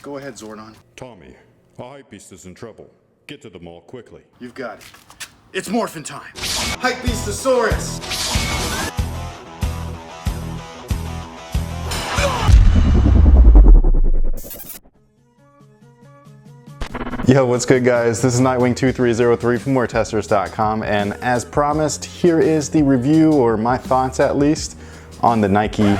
Go ahead, Zordon. Tommy, a hypebeast is in trouble. Get to the mall quickly. You've got it. It's morphin' time. Hypebeastosaurus! Yo, what's good guys? This is Nightwing2303 from WearTesters.com, and as promised, here is the review, or my thoughts at least, on the Nike,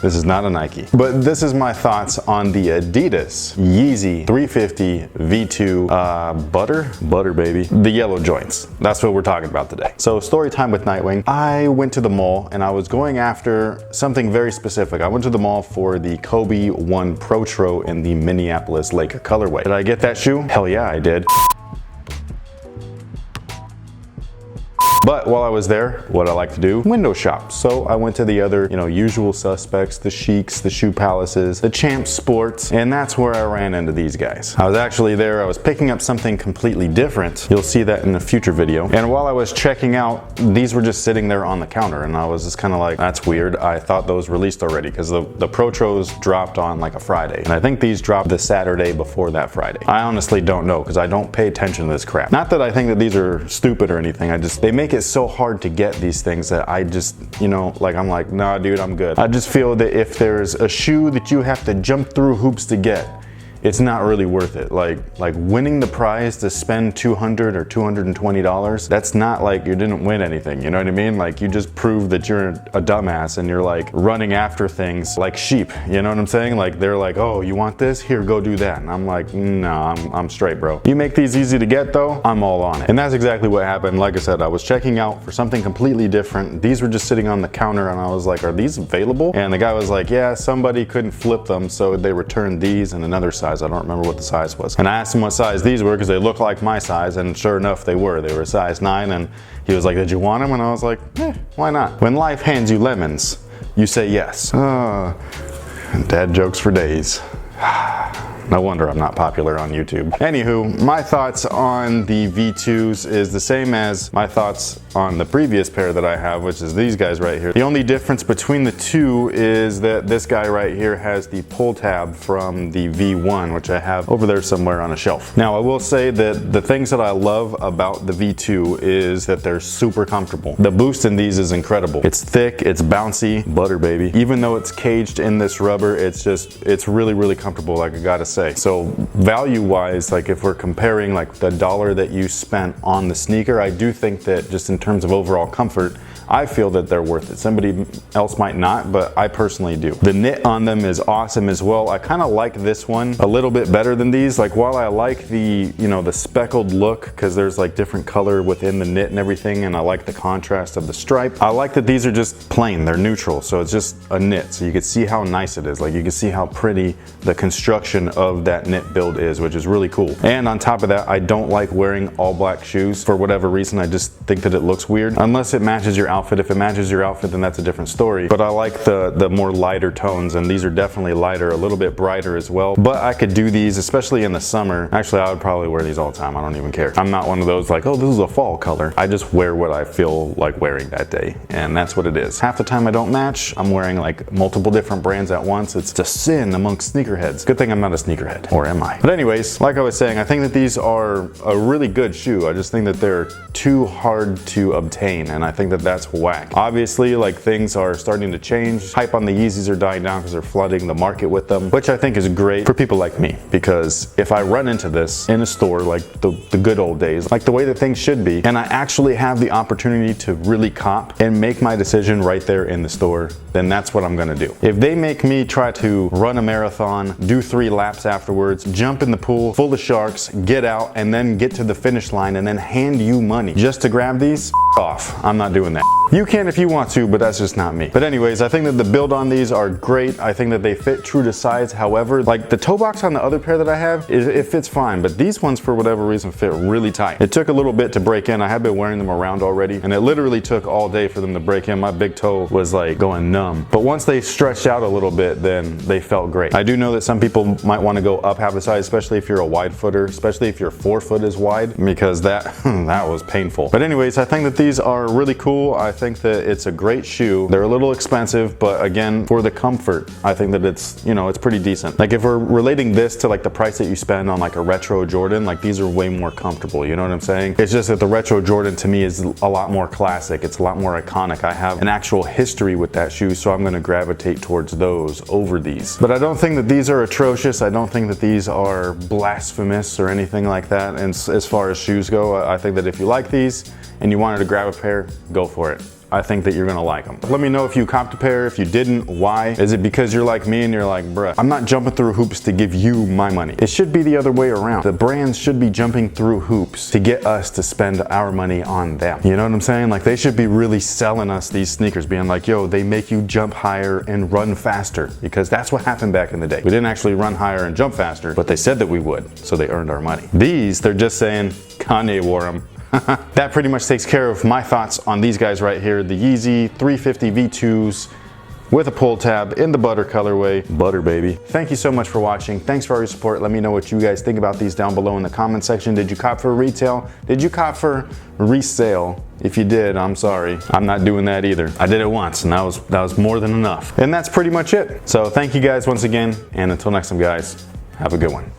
this is not a Nike, but this is my thoughts on the Adidas Yeezy 350 V2 butter baby, the yellow joints. That's what we're talking about today. So story time with Nightwing. I went to the mall and I was going after something very specific. I went to the mall for the Kobe 1 Protro in the Minneapolis Laker colorway. Did I get that shoe? Hell yeah, I did. But while I was there, what I like to do, window shop. So I went to the other, usual suspects, the Chics, the Shoe Palaces, the Champ Sports, and that's where I ran into these guys. I was actually there, I was picking up something completely different. You'll see that in a future video. And while I was checking out, these were just sitting there on the counter, and I was just kind of like, that's weird. I thought those released already, because the Protros dropped on like a Friday. And I think these dropped the Saturday before that Friday. I honestly don't know, because I don't pay attention to this crap. Not that I think that these are stupid or anything, they make it so hard to get these things that I just, I'm like, nah dude, I'm good. I just feel that if there's a shoe that you have to jump through hoops to get, it's not really worth it. Like winning the prize to spend $200 or $220, that's not like you didn't win anything, you know what I mean? Like you just proved that you're a dumbass and you're like running after things like sheep, you know what I'm saying? Like they're like, oh, you want this? Here, go do that. And I'm like, no, I'm straight, bro. You make these easy to get though, I'm all on it. And that's exactly what happened. Like I said, I was checking out for something completely different. These were just sitting on the counter and I was like, are these available? And the guy was like, yeah, somebody couldn't flip them, so they returned these and another size. I don't remember what the size was. And I asked him what size these were because they look like my size, and sure enough they were. They were a size 9, and he was like, did you want them? And I was like, why not? When life hands you lemons, you say yes. Dad jokes for days. No wonder I'm not popular on YouTube. Anywho, my thoughts on the V2s is the same as my thoughts on the previous pair that I have, which is these guys right here. The only difference between the two is that this guy right here has the pull tab from the V1, which I have over there somewhere on a shelf. Now, I will say that the things that I love about the V2 is that they're super comfortable. The boost in these is incredible. It's thick, it's bouncy, butter baby. Even though it's caged in this rubber, it's really, really comfortable, like I gotta say. So value-wise, like if we're comparing like the dollar that you spent on the sneaker, I do think that just in terms of overall comfort, I feel that they're worth it. Somebody else might not, but I personally do. The knit on them is awesome as well. I kind of like this one a little bit better than these. Like while I like the, the speckled look, because there's like different color within the knit and everything, and I like the contrast of the stripe, I like that these are just plain, they're neutral. So it's just a knit. So you can see how nice it is. Like you can see how pretty the construction of that knit build is, which is really cool. And on top of that, I don't like wearing all black shoes for whatever reason. I just think that it looks weird unless it matches your outfit. If it matches your outfit, then that's a different story. But I like the more lighter tones, and these are definitely lighter, a little bit brighter as well. But I could do these, especially in the summer. Actually, I would probably wear these all the time. I don't even care. I'm not one of those like, oh, this is a fall color. I just wear what I feel like wearing that day, and that's what it is. Half the time I don't match. I'm wearing like multiple different brands at once. It's a sin amongst sneakerheads. Good thing I'm not a sneakerhead, or am I? But anyways, like I was saying, I think that these are a really good shoe. I just think that they're too hard to obtain, and I think that that's whack. Obviously, like things are starting to change. Hype on the Yeezys are dying down because they're flooding the market with them, which I think is great for people like me, because if I run into this in a store like the good old days, like the way that things should be, and I actually have the opportunity to really cop and make my decision right there in the store, then that's what I'm gonna do. If they make me try to run a marathon, do 3 laps afterwards, jump in the pool full of sharks, get out, and then get to the finish line and then hand you money just to grab these, off. I'm not doing that. You can if you want to, but that's just not me. But anyways, I think that the build on these are great. I think that they fit true to size. However, like the toe box on the other pair that I have, it fits fine, but these ones for whatever reason fit really tight. It took a little bit to break in. I have been wearing them around already, and it literally took all day for them to break in. My big toe was like going numb. But once they stretched out a little bit, then they felt great. I do know that some people might want want to go up half the size, especially if you're a wide footer, especially if your forefoot is wide, because that that was painful. But anyways, I think that these are really cool. I think that it's a great shoe. They're a little expensive, but again, for the comfort, I think that it's, you know, it's pretty decent. Like if we're relating this to like the price that you spend on like a retro Jordan, like these are way more comfortable, you know what I'm saying? It's just that the retro Jordan to me is a lot more classic. It's a lot more iconic. I have an actual history with that shoe, so I'm gonna gravitate towards those over these. But I don't think that these are atrocious. I don't think that these are blasphemous or anything like that. And as far as shoes go, I think that if you like these and you wanted to grab a pair, go for it. I think that you're gonna like them. Let me know if you copped a pair, if you didn't, why? Is it because you're like me and you're like, bruh, I'm not jumping through hoops to give you my money. It should be the other way around. The brands should be jumping through hoops to get us to spend our money on them. You know what I'm saying? Like they should be really selling us these sneakers, being like, yo, they make you jump higher and run faster, because that's what happened back in the day. We didn't actually run higher and jump faster, but they said that we would, so they earned our money. These, they're just saying, Kanye wore them. That pretty much takes care of my thoughts on these guys right here. The Yeezy 350 V2s with a pull tab in the butter colorway. Butter, baby. Thank you so much for watching. Thanks for all your support. Let me know what you guys think about these down below in the comment section. Did you cop for retail? Did you cop for resale? If you did, I'm sorry. I'm not doing that either. I did it once and that was more than enough. And that's pretty much it. So thank you guys once again, and until next time guys, have a good one.